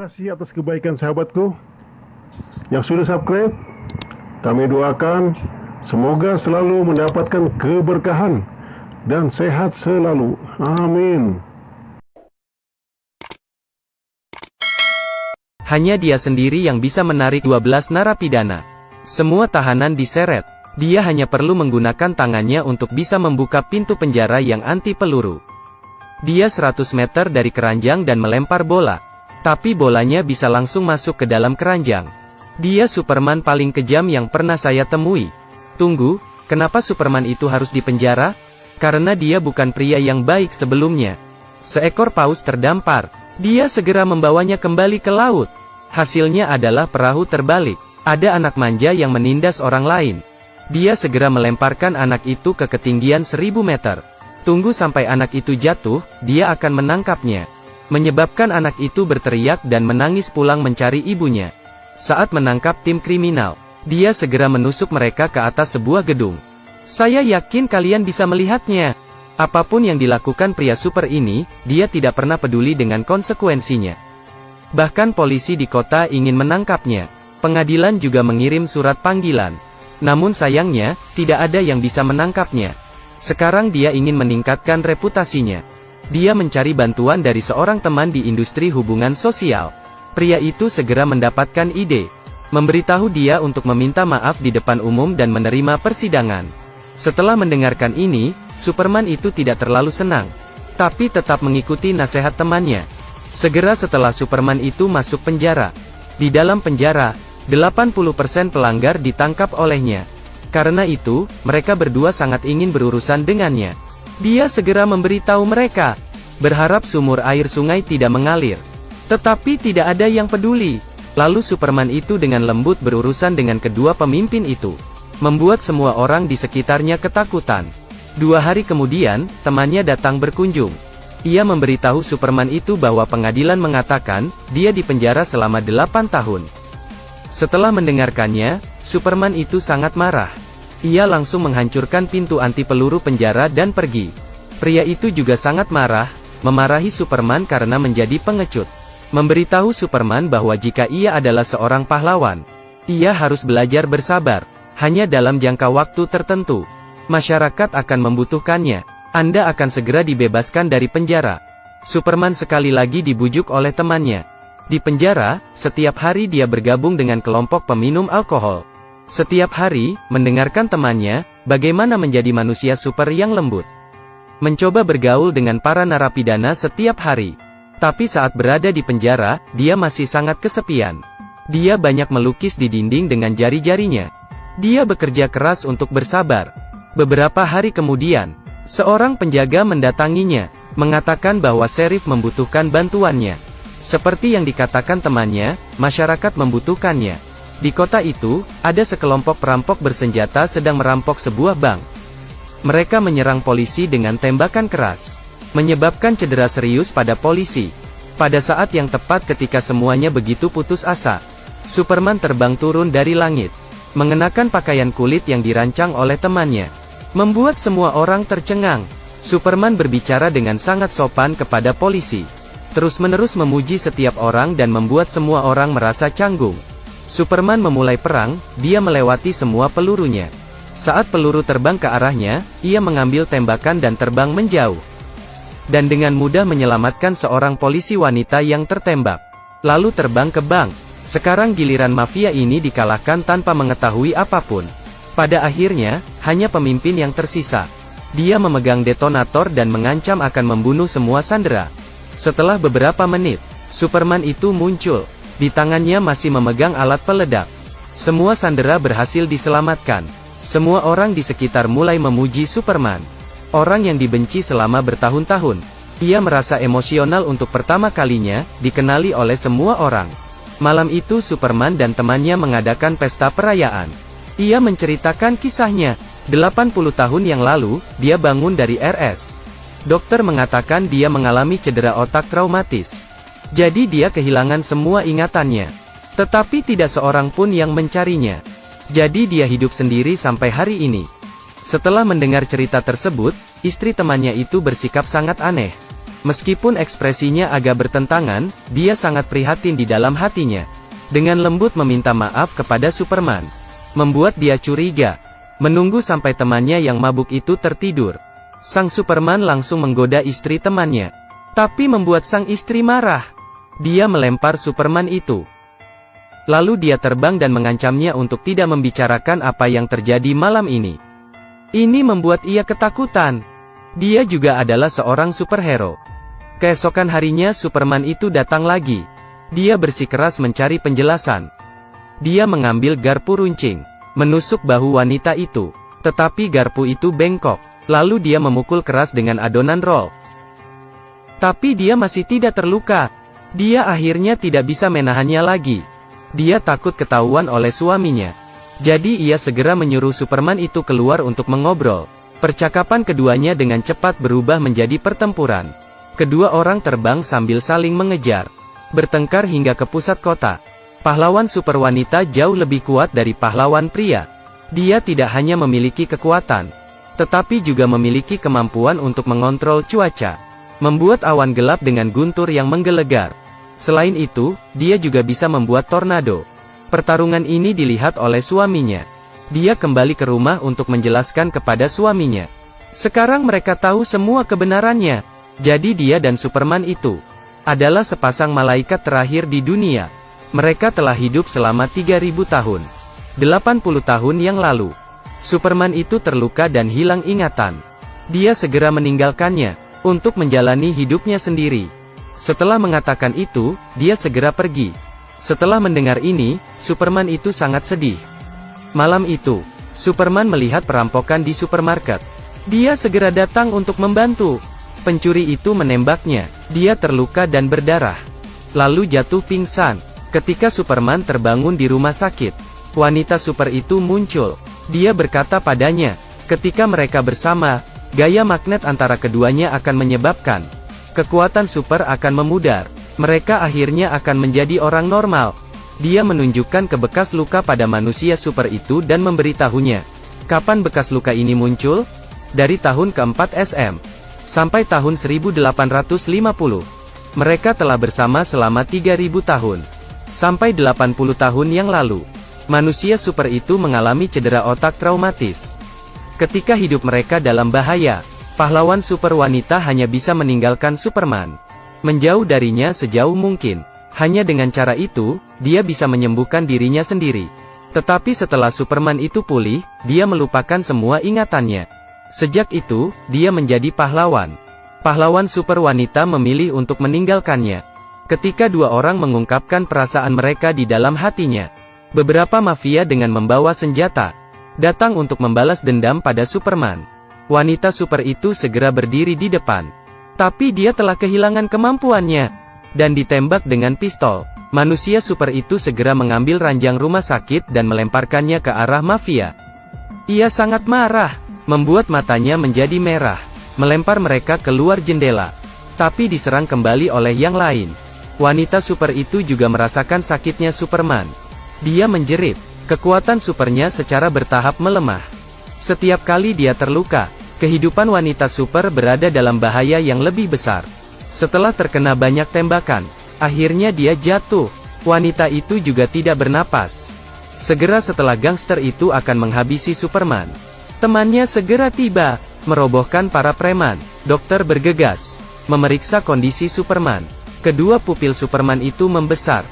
Terima kasih atas kebaikan sahabatku yang sudah subscribe. Kami doakan semoga selalu mendapatkan keberkahan dan sehat selalu. Amin. Hanya dia sendiri yang bisa menarik 12 narapidana. Semua tahanan diseret. Dia hanya perlu menggunakan tangannya untuk bisa membuka pintu penjara yang anti peluru. Dia 100 meter dari keranjang dan melempar bola. Tapi bolanya bisa langsung masuk ke dalam keranjang. Dia Superman paling kejam yang pernah saya temui. Tunggu, kenapa Superman itu harus dipenjara? Karena dia bukan pria yang baik sebelumnya. Seekor paus terdampar. Dia segera membawanya kembali ke laut. Hasilnya adalah perahu terbalik. Ada anak manja yang menindas orang lain. Dia segera melemparkan anak itu ke ketinggian 1000 meter. Tunggu sampai anak itu jatuh, dia akan menangkapnya. Menyebabkan anak itu berteriak dan menangis pulang mencari ibunya. Saat menangkap tim kriminal, dia segera menusuk mereka ke atas sebuah gedung. Saya yakin kalian bisa melihatnya. Apapun yang dilakukan pria super ini, dia tidak pernah peduli dengan konsekuensinya. Bahkan polisi di kota ingin menangkapnya. Pengadilan juga mengirim surat panggilan. Namun sayangnya, tidak ada yang bisa menangkapnya. Sekarang dia ingin meningkatkan reputasinya. Dia mencari bantuan dari seorang teman di industri hubungan sosial. Pria itu segera mendapatkan ide. Memberitahu dia untuk meminta maaf di depan umum dan menerima persidangan. Setelah mendengarkan ini, Superman itu tidak terlalu senang. Tapi tetap mengikuti nasihat temannya. Segera setelah Superman itu masuk penjara. Di dalam penjara, 80% pelanggar ditangkap olehnya. Karena itu, mereka berdua sangat ingin berurusan dengannya. Dia segera memberitahu mereka, berharap sumur air sungai tidak mengalir. Tetapi tidak ada yang peduli. Lalu Superman itu dengan lembut berurusan dengan kedua pemimpin itu. Membuat semua orang di sekitarnya ketakutan. 2 hari kemudian, temannya datang berkunjung. Ia memberitahu Superman itu bahwa pengadilan mengatakan, dia dipenjara selama 8 tahun. Setelah mendengarkannya, Superman itu sangat marah. Ia langsung menghancurkan pintu anti peluru penjara dan pergi. Pria itu juga sangat marah, memarahi Superman karena menjadi pengecut. Memberitahu Superman bahwa jika ia adalah seorang pahlawan, ia harus belajar bersabar. Hanya dalam jangka waktu tertentu, masyarakat akan membutuhkannya. Anda akan segera dibebaskan dari penjara. Superman sekali lagi dibujuk oleh temannya. Di penjara, setiap hari dia bergabung dengan kelompok peminum alkohol. Setiap hari, mendengarkan temannya, bagaimana menjadi manusia super yang lembut. Mencoba bergaul dengan para narapidana setiap hari. Tapi saat berada di penjara, dia masih sangat kesepian. Dia banyak melukis di dinding dengan jari-jarinya. Dia bekerja keras untuk bersabar. Beberapa hari kemudian, seorang penjaga mendatanginya, mengatakan bahwa Sheriff membutuhkan bantuannya. Seperti yang dikatakan temannya, masyarakat membutuhkannya. Di kota itu, ada sekelompok perampok bersenjata sedang merampok sebuah bank. Mereka menyerang polisi dengan tembakan keras, menyebabkan cedera serius pada polisi. Pada saat yang tepat ketika semuanya begitu putus asa, Superman terbang turun dari langit, mengenakan pakaian kulit yang dirancang oleh temannya. Membuat semua orang tercengang. Superman berbicara dengan sangat sopan kepada polisi. Terus-menerus memuji setiap orang dan membuat semua orang merasa canggung. Superman memulai perang, dia melewati semua pelurunya. Saat peluru terbang ke arahnya, ia mengambil tembakan dan terbang menjauh. Dan dengan mudah menyelamatkan seorang polisi wanita yang tertembak. Lalu terbang ke bank. Sekarang giliran mafia ini dikalahkan tanpa mengetahui apapun. Pada akhirnya, hanya pemimpin yang tersisa. Dia memegang detonator dan mengancam akan membunuh semua sandera. Setelah beberapa menit, Superman itu muncul. Di tangannya masih memegang alat peledak. Semua sandera berhasil diselamatkan. Semua orang di sekitar mulai memuji Superman. Orang yang dibenci selama bertahun-tahun. Ia merasa emosional untuk pertama kalinya, dikenali oleh semua orang. Malam itu Superman dan temannya mengadakan pesta perayaan. Ia menceritakan kisahnya. 80 tahun yang lalu, dia bangun dari RS. Dokter mengatakan dia mengalami cedera otak traumatis. Jadi dia kehilangan semua ingatannya. Tetapi tidak seorang pun yang mencarinya. Jadi dia hidup sendiri sampai hari ini. Setelah mendengar cerita tersebut, istri temannya itu bersikap sangat aneh. Meskipun ekspresinya agak bertentangan, dia sangat prihatin di dalam hatinya. Dengan lembut meminta maaf kepada Superman. Membuat dia curiga. Menunggu sampai temannya yang mabuk itu tertidur. Sang Superman langsung menggoda istri temannya. Tapi membuat sang istri marah. Dia melempar Superman itu. Lalu dia terbang dan mengancamnya untuk tidak membicarakan apa yang terjadi malam ini. Ini membuat ia ketakutan. Dia juga adalah seorang superhero. Keesokan harinya Superman itu datang lagi. Dia bersikeras mencari penjelasan. Dia mengambil garpu runcing, menusuk bahu wanita itu. Tetapi garpu itu bengkok. Lalu dia memukul keras dengan adonan roll. Tapi dia masih tidak terluka. Dia akhirnya tidak bisa menahannya lagi. Dia takut ketahuan oleh suaminya. Jadi ia segera menyuruh Superman itu keluar untuk mengobrol. Percakapan keduanya dengan cepat berubah menjadi pertempuran. Kedua orang terbang sambil saling mengejar. Bertengkar hingga ke pusat kota. Pahlawan super wanita jauh lebih kuat dari pahlawan pria. Dia tidak hanya memiliki kekuatan, tetapi juga memiliki kemampuan untuk mengontrol cuaca. Membuat awan gelap dengan guntur yang menggelegar. Selain itu, dia juga bisa membuat tornado. Pertarungan ini dilihat oleh suaminya. Dia kembali ke rumah untuk menjelaskan kepada suaminya. Sekarang mereka tahu semua kebenarannya. Jadi dia dan Superman itu adalah sepasang malaikat terakhir di dunia. Mereka telah hidup selama 3000 tahun. 80 tahun yang lalu, Superman itu terluka dan hilang ingatan. Dia segera meninggalkannya untuk menjalani hidupnya sendiri. Setelah mengatakan itu, dia segera pergi. Setelah mendengar ini, Superman itu sangat sedih. Malam itu, Superman melihat perampokan di supermarket. Dia segera datang untuk membantu. Pencuri itu menembaknya. Dia terluka dan berdarah. Lalu jatuh pingsan. Ketika Superman terbangun di rumah sakit, wanita super itu muncul. Dia berkata padanya, ketika mereka bersama, gaya magnet antara keduanya akan menyebabkan kekuatan super akan memudar. Mereka akhirnya akan menjadi orang normal. Dia menunjukkan ke bekas luka pada manusia super itu dan memberitahunya. Kapan bekas luka ini muncul? Dari tahun keempat SM. Sampai tahun 1850. Mereka telah bersama selama 3000 tahun. Sampai 80 tahun yang lalu. Manusia super itu mengalami cedera otak traumatis. Ketika hidup mereka dalam bahaya, pahlawan super wanita hanya bisa meninggalkan Superman. Menjauh darinya sejauh mungkin. Hanya dengan cara itu, dia bisa menyembuhkan dirinya sendiri. Tetapi setelah Superman itu pulih, dia melupakan semua ingatannya. Sejak itu, dia menjadi pahlawan. Pahlawan super wanita memilih untuk meninggalkannya. Ketika dua orang mengungkapkan perasaan mereka di dalam hatinya, beberapa mafia dengan membawa senjata datang untuk membalas dendam pada Superman. Wanita super itu segera berdiri di depan. Tapi dia telah kehilangan kemampuannya dan ditembak dengan pistol. Manusia super itu segera mengambil ranjang rumah sakit dan melemparkannya ke arah mafia. Ia sangat marah, membuat matanya menjadi merah, melempar mereka keluar jendela. Tapi diserang kembali oleh yang lain. Wanita super itu juga merasakan sakitnya Superman. Dia menjerit. Kekuatan supernya secara bertahap melemah. Setiap kali dia terluka, kehidupan wanita super berada dalam bahaya yang lebih besar. Setelah terkena banyak tembakan, akhirnya dia jatuh. Wanita itu juga tidak bernapas. Segera setelah gangster itu akan menghabisi Superman, temannya segera tiba, merobohkan para preman. Dokter bergegas memeriksa kondisi Superman. Kedua pupil Superman itu membesar.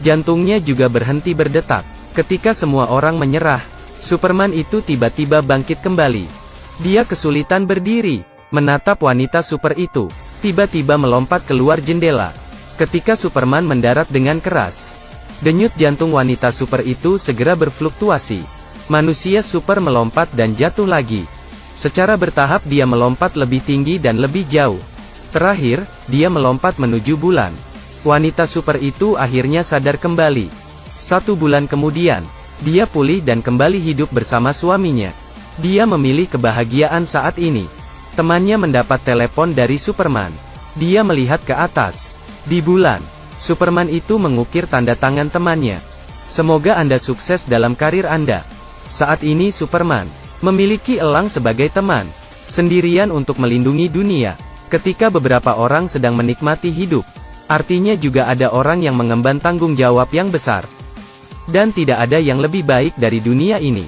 Jantungnya juga berhenti berdetak. Ketika semua orang menyerah, Superman itu tiba-tiba bangkit kembali. Dia kesulitan berdiri, menatap wanita super itu. Tiba-tiba melompat keluar jendela. Ketika Superman mendarat dengan keras, denyut jantung wanita super itu segera berfluktuasi. Manusia super melompat dan jatuh lagi. Secara bertahap dia melompat lebih tinggi dan lebih jauh. Terakhir, dia melompat menuju bulan. Wanita super itu akhirnya sadar kembali. 1 bulan kemudian, dia pulih dan kembali hidup bersama suaminya. Dia memilih kebahagiaan saat ini. Temannya mendapat telepon dari Superman. Dia melihat ke atas. Di bulan, Superman itu mengukir tanda tangan temannya. Semoga Anda sukses dalam karir Anda. Saat ini Superman memiliki elang sebagai teman. Sendirian untuk melindungi dunia. Ketika beberapa orang sedang menikmati hidup, artinya juga ada orang yang mengemban tanggung jawab yang besar. Dan tidak ada yang lebih baik dari dunia ini.